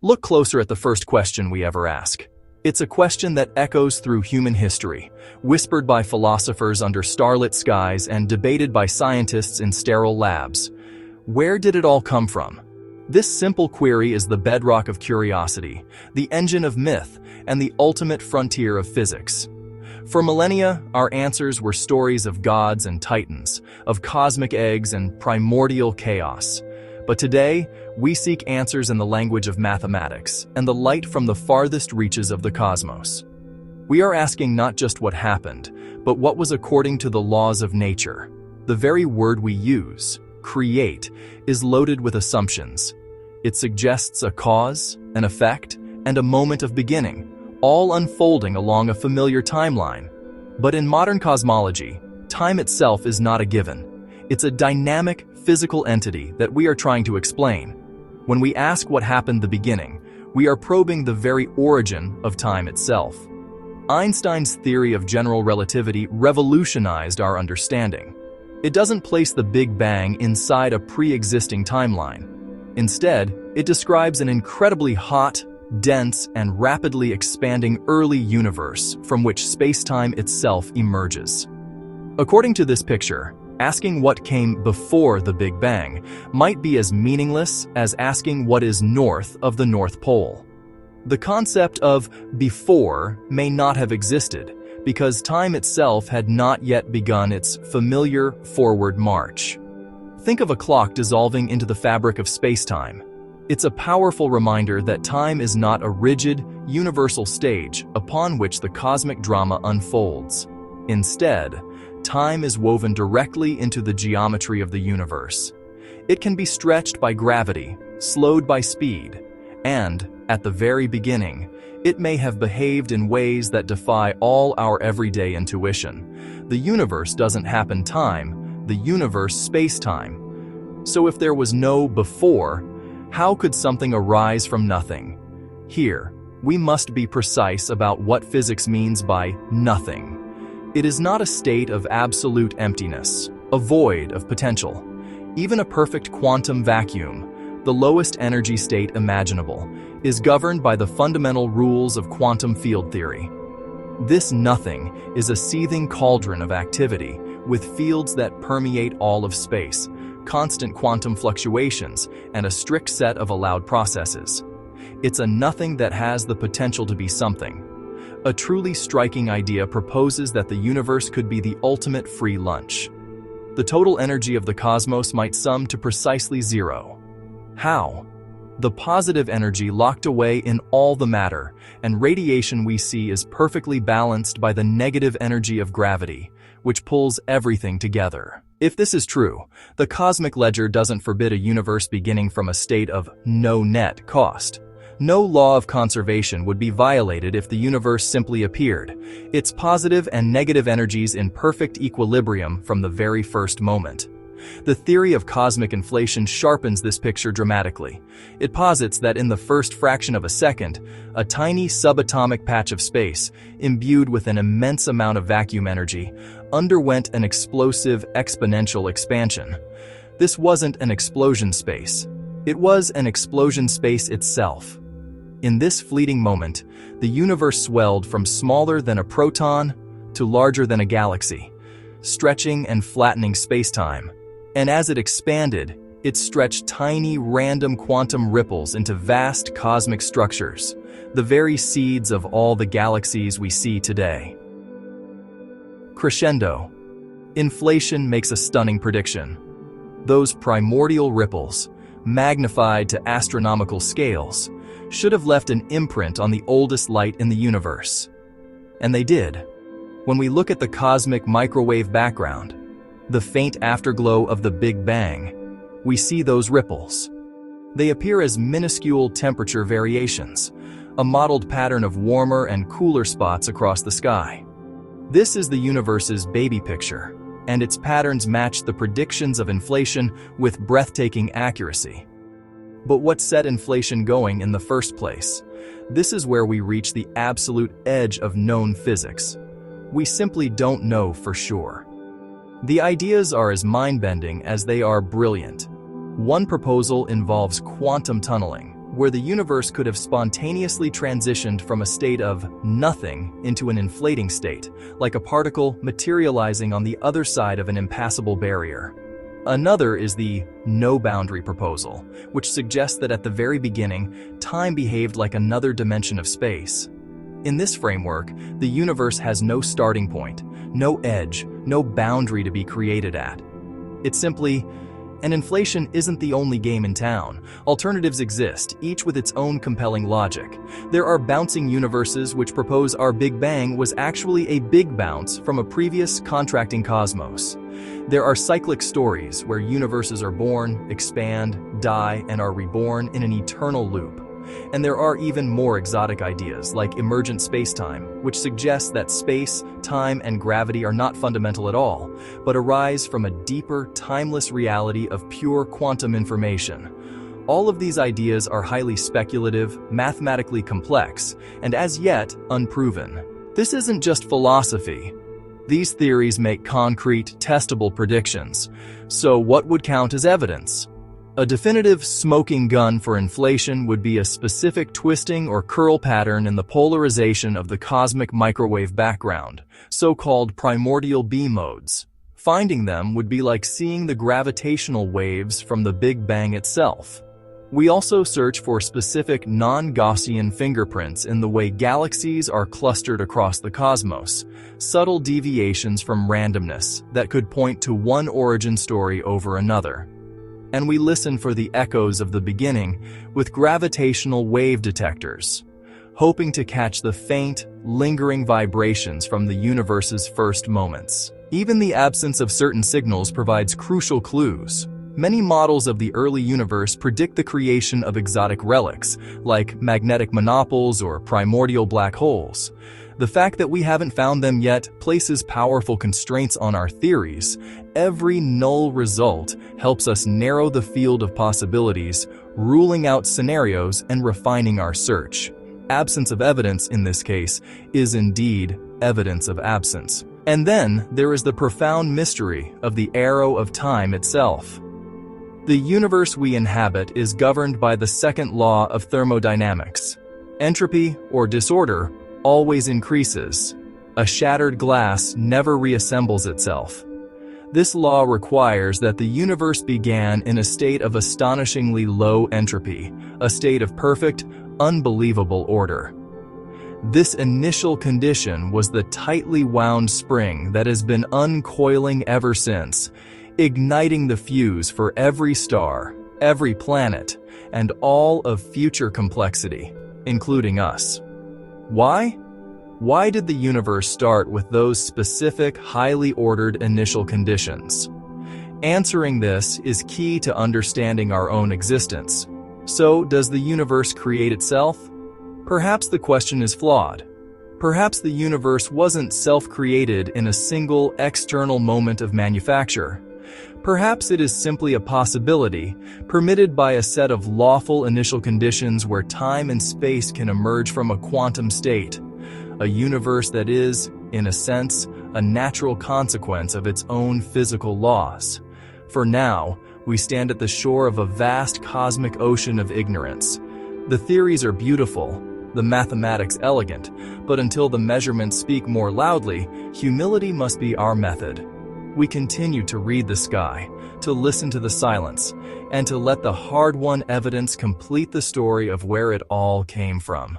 Look closer at the first question we ever ask. It's a question that echoes through human history, whispered by philosophers under starlit skies and debated by scientists in sterile labs. Where did it all come from? This simple query is the bedrock of curiosity, the engine of myth, and the ultimate frontier of physics. For millennia, our answers were stories of gods and titans, of cosmic eggs and primordial chaos. But today, we seek answers in the language of mathematics and the light from the farthest reaches of the cosmos. We are asking not just what happened, but what was according to the laws of nature. The very word we use, create, is loaded with assumptions. It suggests a cause, an effect, and a moment of beginning, all unfolding along a familiar timeline. But in modern cosmology, time itself is not a given. It's a dynamic, physical entity that we are trying to explain. When we ask what happened the beginning, we are probing the very origin of time itself. Einstein's theory of general relativity revolutionized our understanding. It doesn't place the Big Bang inside a pre-existing timeline. Instead, it describes an incredibly hot, dense, and rapidly expanding early universe from which space-time itself emerges. According to this picture, asking what came before the Big Bang might be as meaningless as asking what is north of the North Pole. The concept of before may not have existed because time itself had not yet begun its familiar forward march. Think of a clock dissolving into the fabric of space-time. It's a powerful reminder that time is not a rigid, universal stage upon which the cosmic drama unfolds. Instead, time is woven directly into the geometry of the universe. It can be stretched by gravity, slowed by speed, and, at the very beginning, it may have behaved in ways that defy all our everyday intuition. The universe doesn't happen time, the universe space-time. So if there was no before, how could something arise from nothing? Here, we must be precise about what physics means by nothing. It is not a state of absolute emptiness, a void of potential. Even a perfect quantum vacuum, the lowest energy state imaginable, is governed by the fundamental rules of quantum field theory. This nothing is a seething cauldron of activity with fields that permeate all of space, constant quantum fluctuations, and a strict set of allowed processes. It's a nothing that has the potential to be something. A truly striking idea proposes that the universe could be the ultimate free lunch. The total energy of the cosmos might sum to precisely zero. How? The positive energy locked away in all the matter and radiation we see is perfectly balanced by the negative energy of gravity, which pulls everything together. If this is true, the cosmic ledger doesn't forbid a universe beginning from a state of no net cost. No law of conservation would be violated if the universe simply appeared, its positive and negative energies in perfect equilibrium from the very first moment. The theory of cosmic inflation sharpens this picture dramatically. It posits that in the first fraction of a second, a tiny subatomic patch of space, imbued with an immense amount of vacuum energy, underwent an explosive exponential expansion. This wasn't an explosion space. It was an explosion space itself. In this fleeting moment, the universe swelled from smaller than a proton to larger than a galaxy, stretching and flattening space-time. And as it expanded, it stretched tiny random quantum ripples into vast cosmic structures, the very seeds of all the galaxies we see today. Crescendo. Inflation makes a stunning prediction. Those primordial ripples, magnified to astronomical scales, should have left an imprint on the oldest light in the universe. And they did. When we look at the cosmic microwave background, the faint afterglow of the Big Bang, we see those ripples. They appear as minuscule temperature variations, a modeled pattern of warmer and cooler spots across the sky. This is the universe's baby picture, and its patterns match the predictions of inflation with breathtaking accuracy. But what set inflation going in the first place? This is where we reach the absolute edge of known physics. We simply don't know for sure. The ideas are as mind-bending as they are brilliant. One proposal involves quantum tunneling, where the universe could have spontaneously transitioned from a state of nothing into an inflating state, like a particle materializing on the other side of an impassable barrier. Another is the no-boundary proposal, which suggests that at the very beginning, time behaved like another dimension of space. In this framework, the universe has no starting point, no edge, no boundary to be created at. It's simply, and inflation isn't the only game in town. Alternatives exist, each with its own compelling logic. There are bouncing universes which propose our Big Bang was actually a big bounce from a previous contracting cosmos. There are cyclic stories where universes are born, expand, die, and are reborn in an eternal loop. And there are even more exotic ideas like emergent spacetime, which suggests that space, time, and gravity are not fundamental at all, but arise from a deeper, timeless reality of pure quantum information. All of these ideas are highly speculative, mathematically complex, and as yet unproven. This isn't just philosophy. These theories make concrete, testable predictions. So what would count as evidence? A definitive smoking gun for inflation would be a specific twisting or curl pattern in the polarization of the cosmic microwave background, so-called primordial B modes. Finding them would be like seeing the gravitational waves from the Big Bang itself. We also search for specific non-Gaussian fingerprints in the way galaxies are clustered across the cosmos, subtle deviations from randomness that could point to one origin story over another. And we listen for the echoes of the beginning with gravitational wave detectors, hoping to catch the faint, lingering vibrations from the universe's first moments. Even the absence of certain signals provides crucial clues. Many models of the early universe predict the creation of exotic relics, like magnetic monopoles or primordial black holes. The fact that we haven't found them yet places powerful constraints on our theories. Every null result helps us narrow the field of possibilities, ruling out scenarios and refining our search. Absence of evidence, in this case, is indeed evidence of absence. And then there is the profound mystery of the arrow of time itself. The universe we inhabit is governed by the second law of thermodynamics. Entropy, or disorder, always increases. A shattered glass never reassembles itself. This law requires that the universe began in a state of astonishingly low entropy, a state of perfect, unbelievable order. This initial condition was the tightly wound spring that has been uncoiling ever since, igniting the fuse for every star, every planet, and all of future complexity, including us. Why? Why did the universe start with those specific, highly ordered initial conditions? Answering this is key to understanding our own existence. So, does the universe create itself? Perhaps the question is flawed. Perhaps the universe wasn't self-created in a single external moment of manufacture. Perhaps it is simply a possibility, permitted by a set of lawful initial conditions where time and space can emerge from a quantum state, a universe that is, in a sense, a natural consequence of its own physical laws. For now, we stand at the shore of a vast cosmic ocean of ignorance. The theories are beautiful, the mathematics elegant, but until the measurements speak more loudly, humility must be our method. We continue to read the sky, to listen to the silence, and to let the hard-won evidence complete the story of where it all came from.